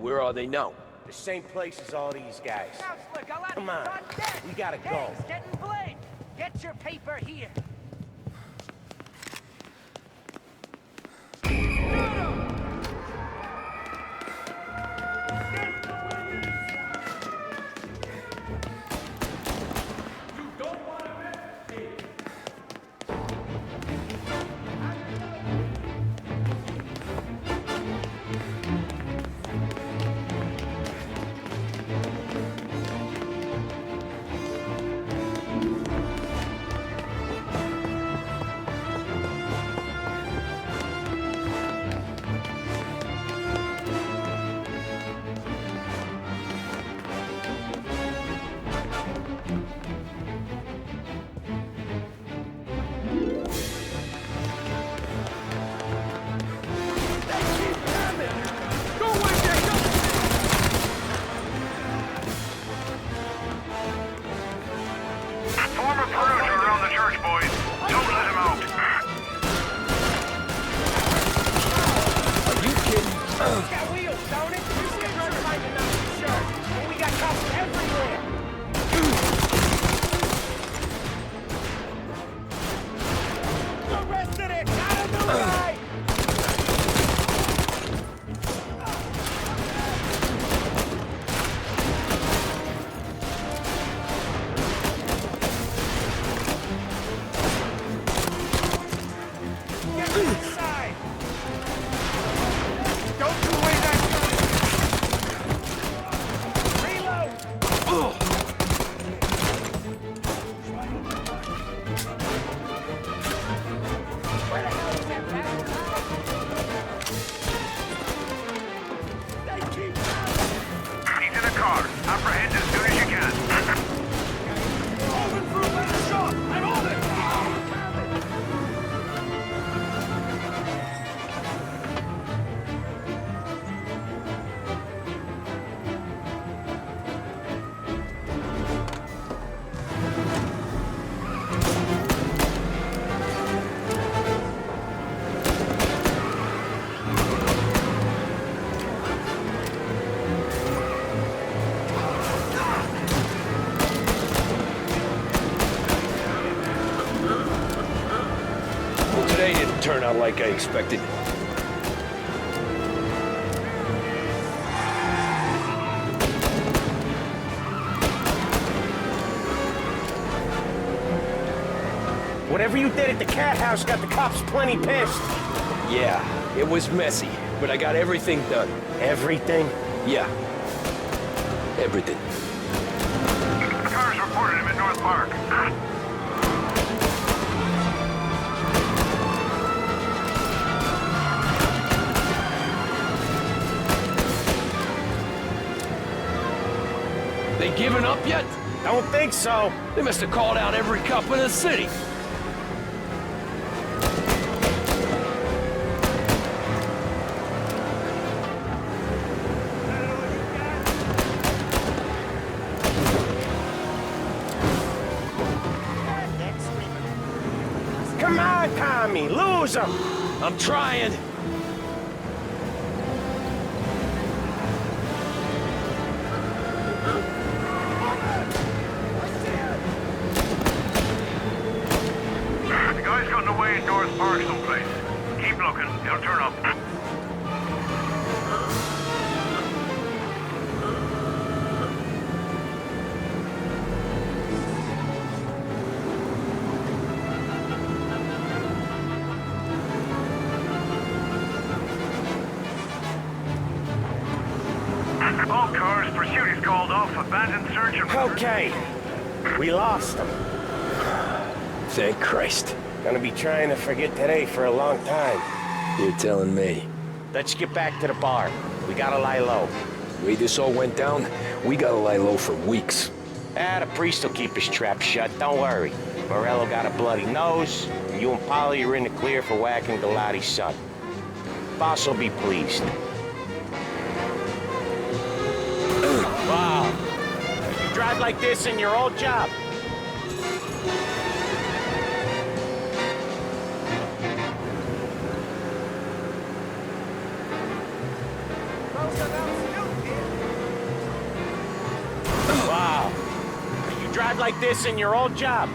Where are they now? The same place as all these guys. Now, Slick, I'll have Come you on, shot dead. we gotta go. Gang's getting blamed. Get your paper here. Today didn't turn out like I expected. Whatever you did at the cat house got the cops plenty pissed. Yeah, it was messy, but I got everything done. Everything? Yeah. Everything. Cars reported him in North Park. They giving up yet? Don't think so. They must have called out every cop in the city. Come on, Tommy, lose him. I'm trying. The guy's gotten away in North Park someplace. Keep looking, he'll turn up. All cars, pursuit is called off, abandoned search and... Okay, we lost him. Thank Christ. Gonna be trying to forget today for a long time. You're telling me. Let's get back to the bar. We gotta lie low. The way this all went down, we gotta lie low for weeks. The priest will keep his trap shut, don't worry. Morello got a bloody nose, and you and Polly are in the clear for whacking Galati's son. Boss will be pleased. Wow. You drive like this in your old job? drive like this in your old job?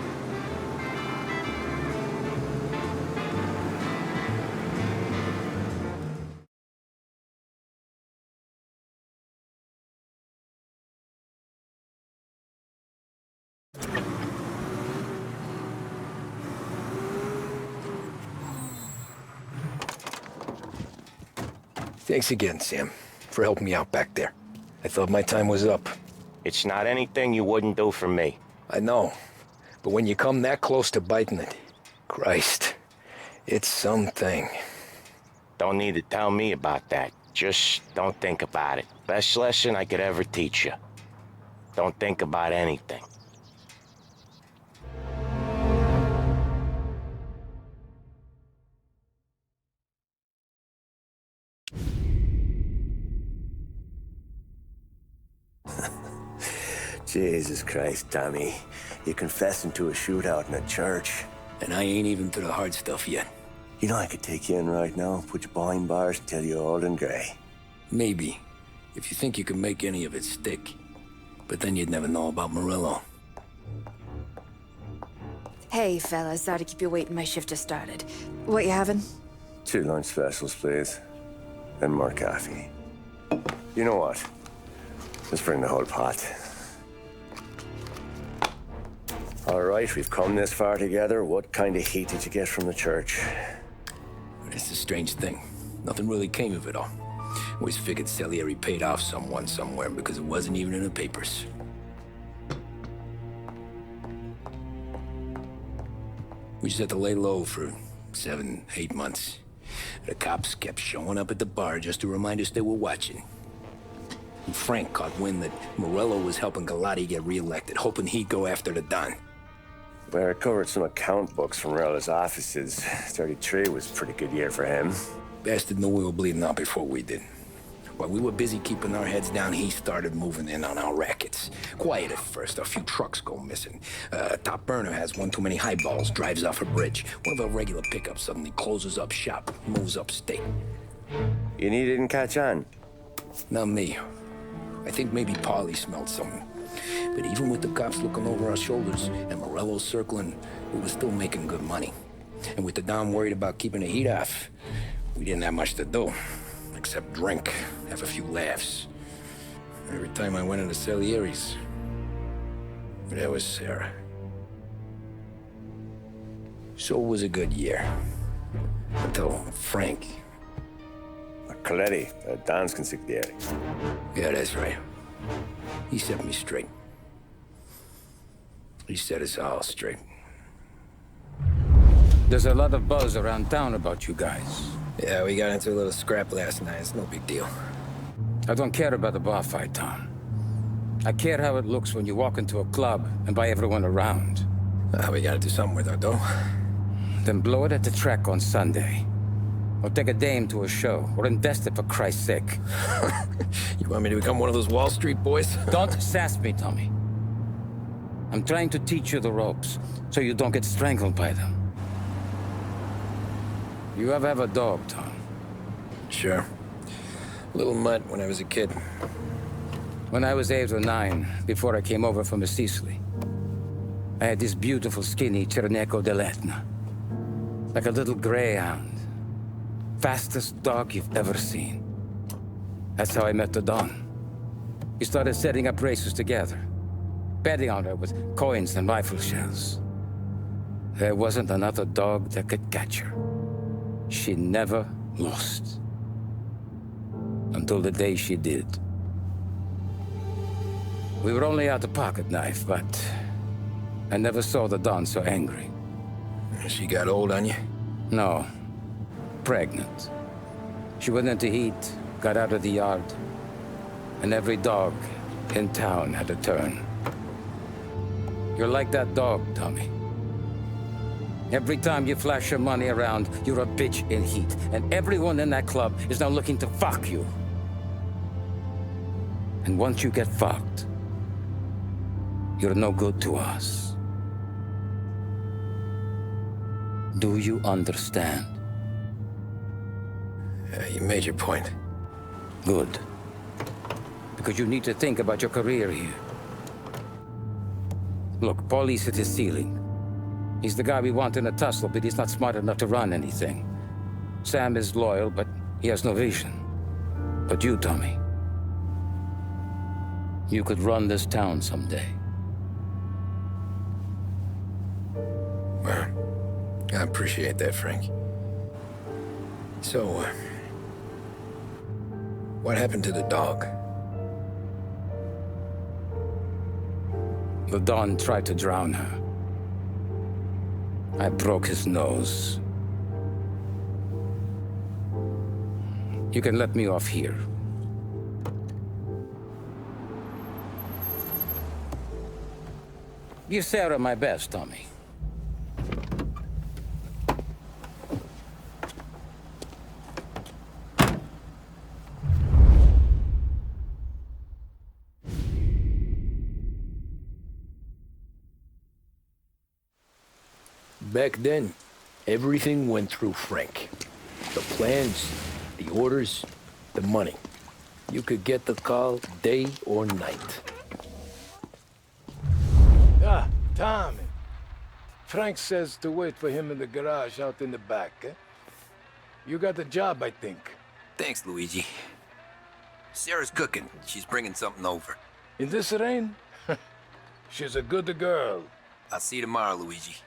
Thanks again, Sam, for helping me out back there. I thought my time was up. It's not anything you wouldn't do for me. I know, but when you come that close to biting it, Christ, it's something. Don't need to tell me about that. Just don't think about it. Best lesson I could ever teach you. Don't think about anything. Jesus Christ, Tommy. You're confessing to a shootout in a church. And I ain't even to the hard stuff yet. You know I could take you in right now, put you behind bars until you're old and grey. Maybe, if you think you can make any of it stick. But then you'd never know about Morello. Hey, fellas, sorry to keep you waiting. My shift just started. What you having? 2 lunch specials, please. And more coffee. You know what? Let's bring the whole pot. All right, we've come this far together. What kind of heat did you get from the church? It's a strange thing. Nothing really came of it all. Always figured Salieri paid off someone somewhere because it wasn't even in the papers. We just had to lay low for 7, 8 months. The cops kept showing up at the bar just to remind us they were watching. And Frank caught wind that Morello was helping Galati get reelected, hoping he'd go after the Don. Well, I recovered some account books from Morello's offices. 33 was a pretty good year for him. Bastard knew we were bleeding out before we did. While we were busy keeping our heads down, he started moving in on our rackets. Quiet at first, a few trucks go missing. Top burner has one too many highballs, drives off a bridge. One of our regular pickups suddenly closes up shop, moves upstate. You didn't catch on? Not me. I think maybe Paulie smelled something. But even with the cops looking over our shoulders and Morello circling, we were still making good money. And with the Don worried about keeping the heat off, we didn't have much to do. Except drink, have a few laughs. Every time I went into Salieri's, there was Sarah. So it was a good year. Until Frank. Coletti, Don's consigliere. Yeah, that's right. He set me straight. He set us all straight. There's a lot of buzz around town about you guys. Yeah, we got into a little scrap last night. It's no big deal. I don't care about the bar fight, Tom. I care how it looks when you walk into a club and buy everyone around. We gotta do something with our dough. Then blow it at the track on Sunday. Or take a dame to a show, or invest it for Christ's sake. You want me to become one of those Wall Street boys? Don't sass me, Tommy. I'm trying to teach you the ropes, so you don't get strangled by them. You ever have a dog, Tom? Sure. Little mutt when I was a kid. When I was 8 or 9, before I came over from Sicily, I had this beautiful, skinny Cerneco dell'Etna. Like a little greyhound. Fastest dog you've ever seen. That's how I met the Don. We started setting up races together. Betting on her with coins and rifle shells. There wasn't another dog that could catch her. She never lost. Until the day she did. We were only out a pocket knife, but I never saw the Don so angry. She got old on you? No. Pregnant. She went into heat, got out of the yard, and every dog in town had a turn. You're like that dog, Tommy. Every time you flash your money around, you're a bitch in heat, and everyone in that club is now looking to fuck you. And once you get fucked, you're no good to us. Do you understand? You made your point. Good. Because you need to think about your career here. Look, Paulie's at his ceiling. He's the guy we want in a tussle, but he's not smart enough to run anything. Sam is loyal, but he has no vision. But you, Tommy, you could run this town someday. Well, I appreciate that, Frank. So, what happened to the dog? The Don tried to drown her. I broke his nose. You can let me off here. Give Sarah my best, Tommy. Back then, everything went through Frank. The plans, the orders, the money. You could get the call day or night. Ah, Tommy. Frank says to wait for him in the garage out in the back, eh? You got the job, I think. Thanks, Luigi. Sarah's cooking. She's bringing something over. In this rain? She's a good girl. I'll see you tomorrow, Luigi.